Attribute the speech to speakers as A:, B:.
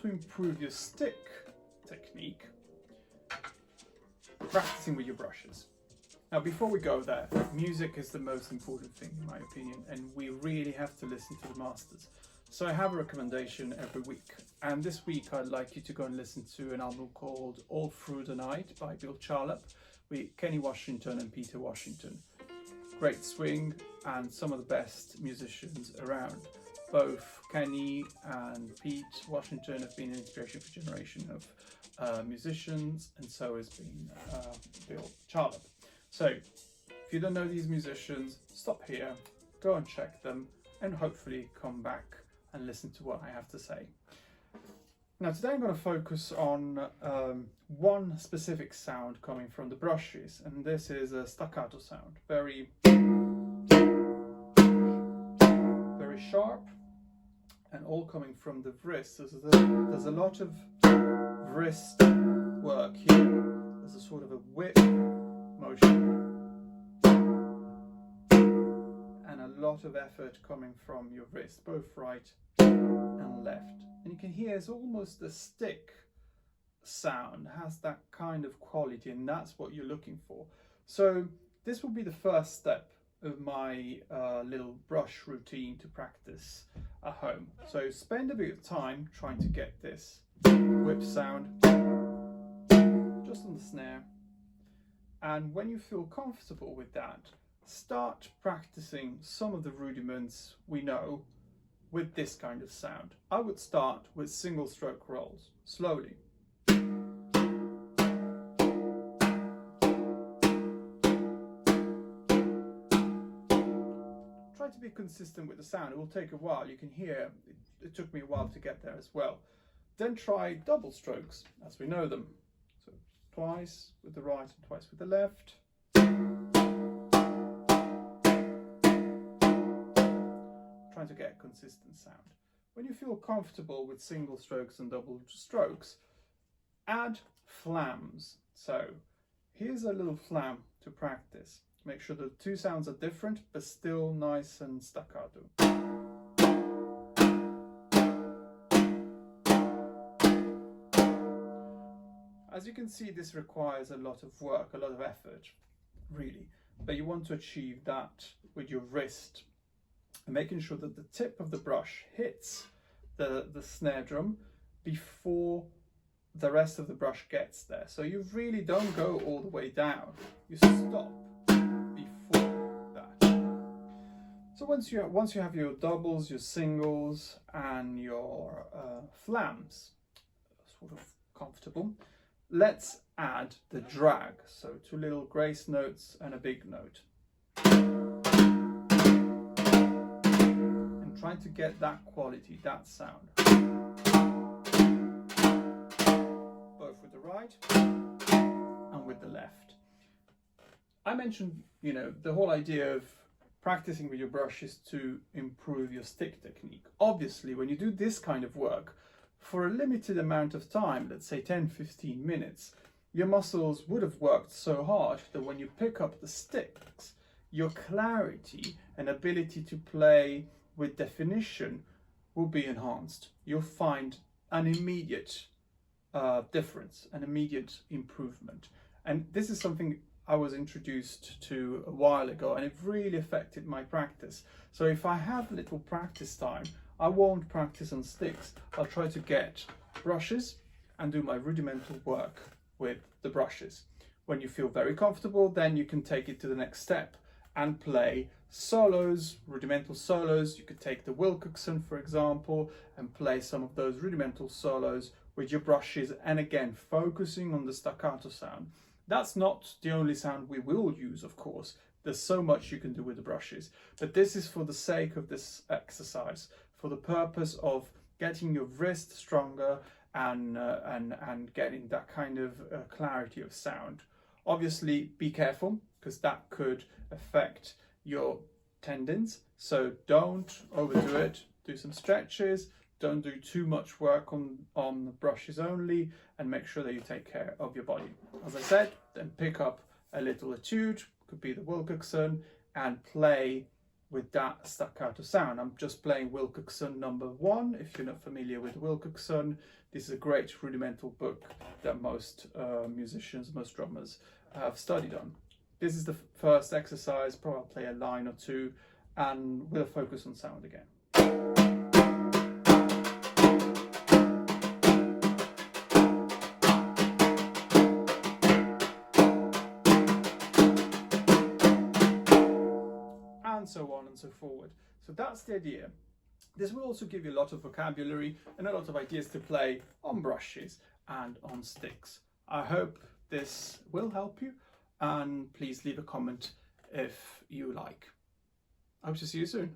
A: to improve your stick technique, practicing with your brushes. Now, before we go there, music is the most important thing in my opinion, and we really have to listen to the masters. So I have a recommendation every week, and this week I'd like you to go and listen to an album called All Through the Night by Bill Charlap with Kenny Washington and Peter Washington. Great swing and some of the best musicians around. Both Kenny and Pete Washington have been an inspiration for a generation of musicians, and so has been Bill Charlap. So if you don't know these musicians, stop here, go and check them, and hopefully come back and listen to what I have to say. Now today I'm going to focus on one specific sound coming from the brushes, and this is a staccato sound. Very sharp, and all coming from the wrist. There's a lot of wrist work here. There's a sort of a whip motion and a lot of effort coming from your wrist, both right and left. And you can hear it's almost a stick sound, has that kind of quality, and that's what you're looking for. So this will be the first step of my little brush routine to practice at home. So spend a bit of time trying to get this whip sound just on the snare, and when you feel comfortable with that, start practicing some of the rudiments we know with this kind of sound. I would start with single stroke rolls, slowly. Try to be consistent with the sound. It will take a while. You can hear it took me a while to get there as well. Then try double strokes as we know them. So twice with the right and twice with the left. Trying to get a consistent sound. When you feel comfortable with single strokes and double strokes, add flams. So here's a little flam to practice. Make sure the two sounds are different but still nice and staccato. As you can see, this requires a lot of work, a lot of effort, really. But you want to achieve that with your wrist, and making sure that the tip of the brush hits the snare drum before the rest of the brush gets there. So you really don't go all the way down. You stop before that. So once you have your doubles, your singles, and your flams sort of comfortable, let's add the drag. So two little grace notes and a big note. And trying to get that quality, that sound. Both with the right and with the left. I mentioned, the whole idea of practicing with your brush is to improve your stick technique. Obviously, when you do this kind of work, for a limited amount of time, let's say 10-15 minutes, your muscles would have worked so hard that when you pick up the sticks, your clarity and ability to play with definition will be enhanced. You'll find an immediate difference, an immediate improvement. And this is something I was introduced to a while ago, and it really affected my practice. So if I have little practice time, I won't practice on sticks. I'll try to get brushes and do my rudimental work with the brushes. When you feel very comfortable, then you can take it to the next step and play solos, rudimental solos. You could take the Wilcoxon, for example, and play some of those rudimental solos with your brushes, and again, focusing on the staccato sound. That's not the only sound we will use, of course. There's so much you can do with the brushes, but this is for the sake of this exercise, for the purpose of getting your wrist stronger and getting that kind of clarity of sound. Obviously, be careful, because that could affect your tendons. So don't overdo it. Do some stretches. Don't do too much work on the brushes only, and make sure that you take care of your body. As I said, then pick up a little etude, could be the Wilcoxon, and play with that staccato sound. I'm just playing Wilcoxon number 1. If you're not familiar with Wilcoxon, this is a great rudimental book that most musicians, most drummers have studied on. This is the first exercise, probably I'll play a line or two, and we'll focus on sound again. And so on and so forward. So that's the idea. This will also give you a lot of vocabulary and a lot of ideas to play on brushes and on sticks. I hope this will help you, and please leave a comment if you like. I hope to see you soon.